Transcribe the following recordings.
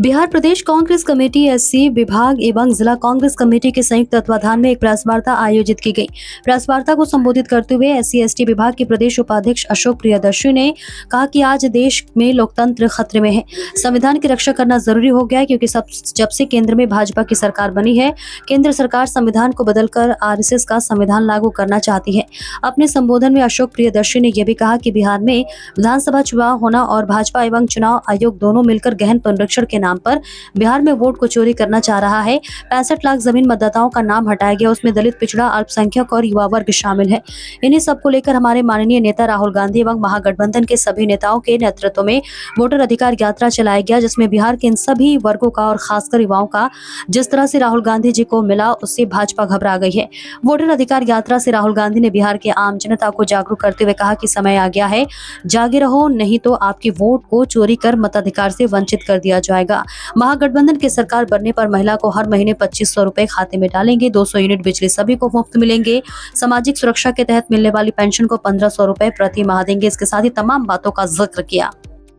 बिहार प्रदेश Congress committee SC विभाग एवं जिला कांग्रेस कमेटी के संयुक्त तत्वाधान में एक प्रेस वार्ता आयोजित की गई। प्रेस वार्ता को संबोधित करते हुए एससी एसटी विभाग के प्रदेश उपाध्यक्ष अशोक प्रियदर्शी ने कहा कि आज देश में लोकतंत्र खतरे में है। संविधान की रक्षा करना जरूरी हो गया है क्योंकि जब से केंद्र में भाजपा की सरकार बनी है, केंद्र सरकार संविधान को बदलकर आरएसएस का संविधान लागू करना चाहती है। अपने संबोधन में अशोक प्रियदर्शी ने यह भी कहा कि बिहार में विधानसभा चुनाव होना और भाजपा एवं चुनाव आयोग दोनों मिलकर गहन पुनरीक्षण के नाम पर बिहार में वोट को चोरी करना चाह रहा है। 65 लाख जमीन मतदाताओं का नाम हटाया गया, उसमें दलित, पिछड़ा, अल्पसंख्यक और युवा वर्ग शामिल है। इन्हीं सबको लेकर हमारे माननीय नेता राहुल गांधी एवं महागठबंधन के सभी नेताओं के नेतृत्व में वोटर अधिकार यात्रा चलाया गया, जिसमें बिहार के इन सभी वर्गों का और खासकर युवाओं का जिस तरह से राहुल गांधी जी को मिला, उससे भाजपा घबरा गई है। वोटर अधिकार यात्रा से राहुल गांधी ने बिहार के आम जनता को जागरूक करते हुए कहा कि समय आ गया है, जागे रहो, नहीं तो आपके वोट को चोरी कर मताधिकार से वंचित कर दिया जाएगा। महागठबंधन की सरकार बनने पर महिला को हर महीने 2500 रुपए खाते में डालेंगे, 200 यूनिट बिजली सभी को मुफ्त मिलेंगे, सामाजिक सुरक्षा के तहत मिलने वाली पेंशन को 1500 रुपए प्रति माह देंगे। इसके साथ ही तमाम बातों का जिक्र किया।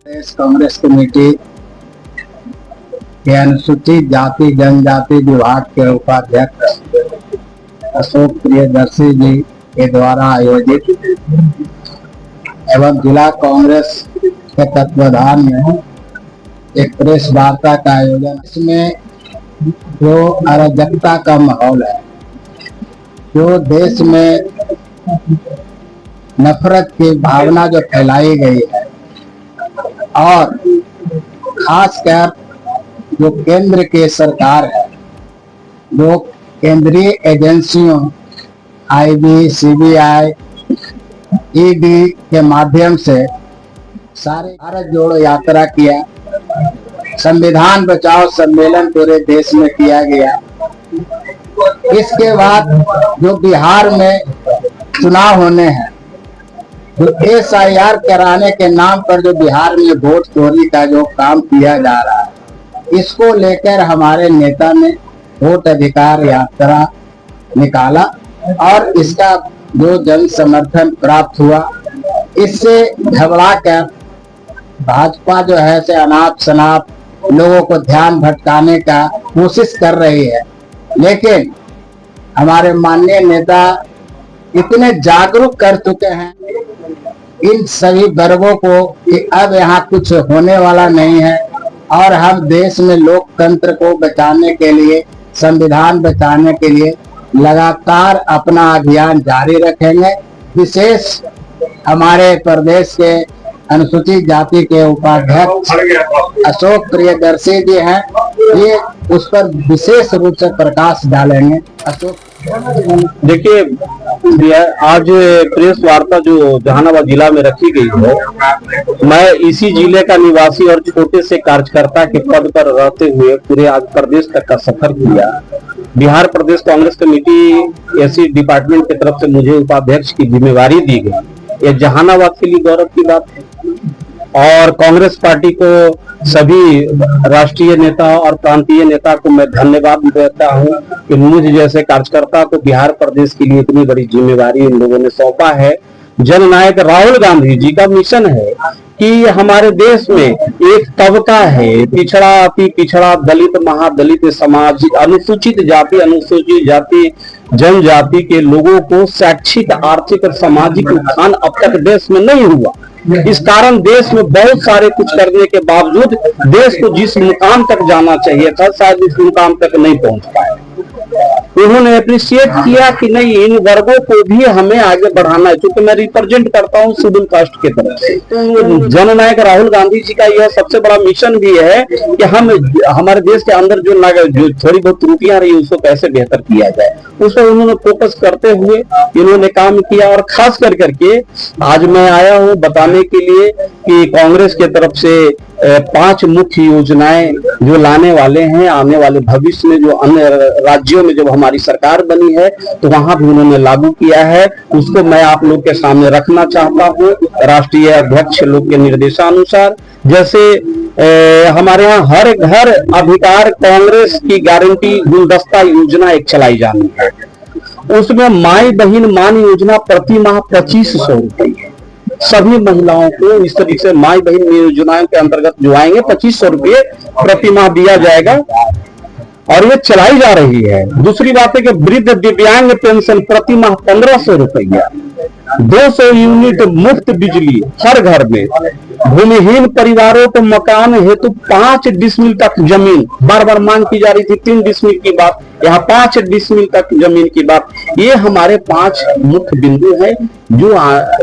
कांग्रेस कमेटी के अनुसूचित जाति जनजाति विभाग के उपाध्यक्ष अशोक प्रियदर्शी जी के द्वारा आयोजित एवं जिला कांग्रेस के तत्वाधान में एक प्रेस वार्ता का आयोजन। इसमें जो अराजकता का माहौल है, जो देश में नफरत की भावना जो फैलाई गई है और खासकर जो केंद्र की सरकार है, जो केंद्रीय एजेंसियों आईबी, सीबीआई, ईडी के माध्यम से सारे भारत जोड़ो यात्रा किया, संविधान बचाओ सम्मेलन पूरे देश में किया गया। इसके बाद जो बिहार में चुनाव होने हैं, जो SIR कराने के नाम पर जो बिहार में वोट चोरी का जो काम किया जा रहा है, इसको लेकर हमारे नेता ने वोट अधिकार यात्रा निकाला और इसका जो जन समर्थन प्राप्त हुआ, इससे घबरा कर भाजपा जो है से अनाप शनाप लोगों को ध्यान भटकाने का कोशिश कर रही है। लेकिन हमारे माननीय नेता इतने जागरूक कर चुके हैं इन सभी वर्गों को कि अब यहाँ कुछ होने वाला नहीं है और हम देश में लोकतंत्र को बचाने के लिए, संविधान बचाने के लिए लगातार अपना अभियान जारी रखेंगे। विशेष हमारे प्रदेश के अनुसूचित जाति के उपाध्यक्ष अशोक प्रियदर्शी जी हैं, ये उस पर विशेष रूप से प्रकाश डालेंगे। अशोक, देखिए, आज प्रेस वार्ता जो जहानाबाद जिला में रखी गई है, मैं इसी जिले का निवासी और छोटे से कार्यकर्ता के पद पर रहते हुए पूरे आज प्रदेश तक का सफर किया। बिहार प्रदेश कांग्रेस कमेटी एससी डिपार्टमेंट की तरफ से मुझे उपाध्यक्ष की जिम्मेवारी दी गई। ये जहानाबाद के लिए गौरव की बात है और कांग्रेस पार्टी को सभी राष्ट्रीय नेता और प्रांतीय नेता को मैं धन्यवाद देता हूं कि मुझ जैसे कार्यकर्ता को बिहार प्रदेश के लिए इतनी बड़ी जिम्मेवारी इन लोगों ने सौंपा है। जननायक राहुल गांधी जी का मिशन है कि हमारे देश में एक तबका है, पिछड़ा अति पिछड़ा, दलित, महादलित समाज, अनुसूचित जाति जनजाति के लोगों को शैक्षिक, आर्थिक और सामाजिक उत्थान अब तक देश में नहीं हुआ। इस कारण देश में बहुत सारे कुछ करने के बावजूद देश को जिस मुकाम तक जाना चाहिए था, शायद इस मुकाम तक नहीं पहुंच पाए। उन्होंने अप्रिशिएट किया कि नहीं, इन वर्गों को भी हमें आगे बढ़ाना है, क्योंकि मैं रिप्रेजेंट करता हूं शेड्यूल कास्ट के तरफ से। तो जननायक राहुल गांधी जी का यह सबसे बड़ा मिशन भी है कि हम हमारे देश के अंदर जो थोड़ी बहुत त्रुटियां रही उसको कैसे बेहतर किया जाए, उस पर उन्होंने फोकस करते हुए इन्होंने काम किया। और खास करके आज मैं आया हूं बताने के लिए कि कांग्रेस के तरफ से 5 मुख्य योजनाएं जो लाने वाले हैं, आने वाले भविष्य में जो अन्य राज्यों में जब हमारी सरकार बनी है तो वहां भी उन्होंने लागू किया है, उसको मैं आप लोग के सामने रखना चाहता हूं। राष्ट्रीय अध्यक्ष लोग के निर्देशानुसार जैसे हमारे यहाँ हर घर अधिकार कांग्रेस की गारंटी गुलदस्ता योजना एक चलाई जानी है। उसमें माई बहन मान योजना प्रति माह 2500 रुपये, सभी महिलाओं को इस तरीके से माई बहन योजनाओं के अंतर्गत जो आएंगे 2500 रुपये प्रति माह दिया जाएगा और ये चलाई जा रही है। दूसरी बात है कि वृद्ध दिव्यांग पेंशन प्रति माह 1500 रुपया, 200 यूनिट मुफ्त बिजली हर घर में, भूमिहीन परिवारों को मकान हेतु 5 डिसमिल तक जमीन, बार बार मांग की जा रही थी 3 डिसमिल की बात, यहाँ 5 डिसमिल तक जमीन की बात। ये हमारे 5 मुख्य बिंदु है जो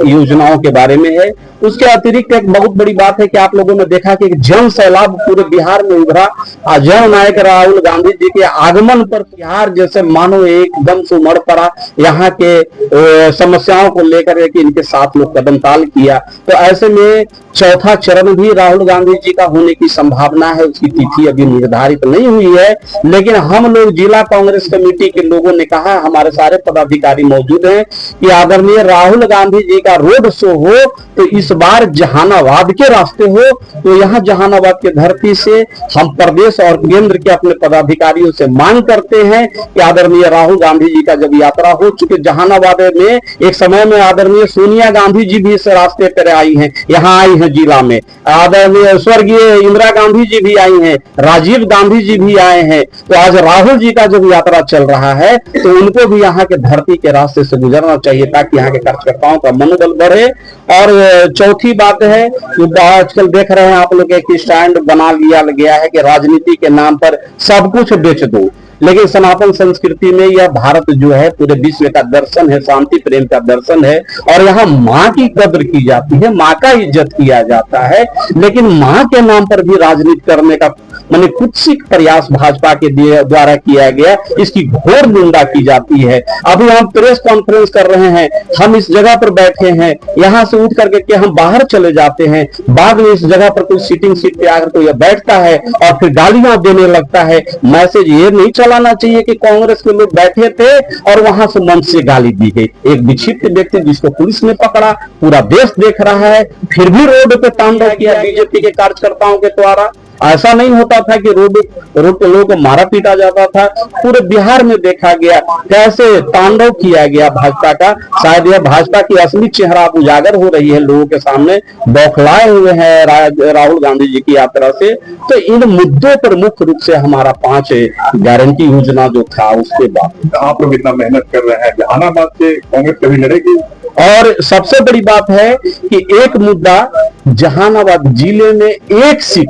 योजनाओं के बारे में है। उसके अतिरिक्त एक बहुत बड़ी बात है कि आप लोगों ने देखा कि जन सैलाब पूरे बिहार में उभरा। जननायक राहुल गांधी जी के आगमन पर बिहार जैसे मानो एकदम से उमड़ पड़ा, यहाँ के समस्याओं को लेकर के इनके साथ लोग कदम ताल किया। तो ऐसे में चौथा चरण भी राहुल गांधी जी का होने की संभावना है। उसकी तिथि अभी निर्धारित नहीं हुई है, लेकिन हम लोग जिला कांग्रेस कमेटी के लोगों ने कहा, हमारे सारे पदाधिकारी मौजूद हैं, कि आदरणीय राहुल गांधी जी का रोड शो हो तो इस बार जहानाबाद के रास्ते हो। तो यहाँ जहानाबाद की धरती से हम प्रदेश और केंद्र के अपने पदाधिकारियों से मांग करते हैं कि आदरणीय राहुल गांधी जी का जब यात्रा हो, चूंकि जहानाबाद में एक समय में आदरणीय सोनिया गांधी जी भी इस रास्ते पर आई हैं, यहाँ आई हैं जिला में, आदरणीय स्वर्गीय इंदिरा गांधी जी भी आई हैं, राजीव गांधी जी भी आए हैं। तो आज राहुल जी का जब यात्रा चल रहा है तो उनको भी यहाँ के धरती के रास्ते से गुजरना चाहिए ताकि यहाँ के कार्यकर्ताओं का मनोबल बढ़े। और चौथी बात है, आजकल देख रहे हैं आप लोग एक स्टैंड बना लिया गया है कि राजनीति के नाम पर सब कुछ बेच दो, लेकिन सनातन संस्कृति में यह भारत जो है पूरे विश्व का दर्शन है, शांति प्रेम का दर्शन है और यहाँ माँ की कद्र की जाती है, माँ का इज्जत किया जाता है। लेकिन माँ के नाम पर भी राजनीति करने का माने कुत्सित प्रयास भाजपा के द्वारा किया गया, इसकी घोर निंदा की जाती है। अभी हम प्रेस कॉन्फ्रेंस कर रहे हैं, हम इस जगह पर बैठे हैं, यहाँ से उठ करके हम बाहर चले जाते हैं, बाद में इस जगह पर कोई सीटिंग सीट पे आकर कोई बैठता है और फिर गालियां देने लगता है। मैसेज ये नहीं चलाना चाहिए कि कांग्रेस के लोग बैठे थे और वहां से मंच से गाली दी गई। एक विक्षिप्त व्यक्ति जिसको पुलिस ने पकड़ा, पूरा देश देख रहा है, फिर भी रोड पे तांडव किया बीजेपी के कार्यकर्ताओं के द्वारा। ऐसा नहीं होता था कि रोड पे लोगों को मारा पीटा जाता था। पूरे बिहार में देखा गया कैसे तांडव किया गया भाजपा का। शायद यह भाजपा की असली चेहरा उजागर हो रही है लोगों के सामने, बौखलाए हुए हैं राहुल गांधी जी की यात्रा से। तो इन मुद्दों पर मुख्य रूप से हमारा 5 गारंटी योजना जो था उसके बाद आप लोग इतना मेहनत कर रहे हैं, जहानाबाद से कांग्रेस कभी लड़ेगी? और सबसे बड़ी बात है कि एक मुद्दा, जहानाबाद जिले में एक सीट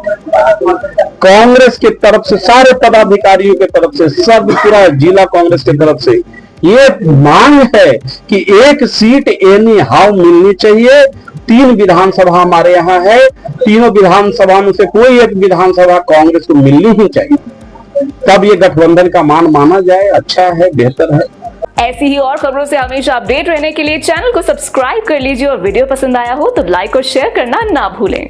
कांग्रेस के तरफ से, सारे पदाधिकारियों के तरफ से, सब पूरा जिला कांग्रेस के तरफ से ये मांग है कि एक सीट एनी हाउ मिलनी चाहिए। 3 विधानसभा हमारे यहाँ है, तीनों विधानसभा में से कोई एक विधानसभा कांग्रेस को मिलनी ही चाहिए, तब ये गठबंधन का मान माना जाए। अच्छा है, बेहतर है। ऐसी ही और खबरों से हमेशा अपडेट रहने के लिए चैनल को सब्सक्राइब कर लीजिए और वीडियो पसंद आया हो तो लाइक और शेयर करना ना भूलें।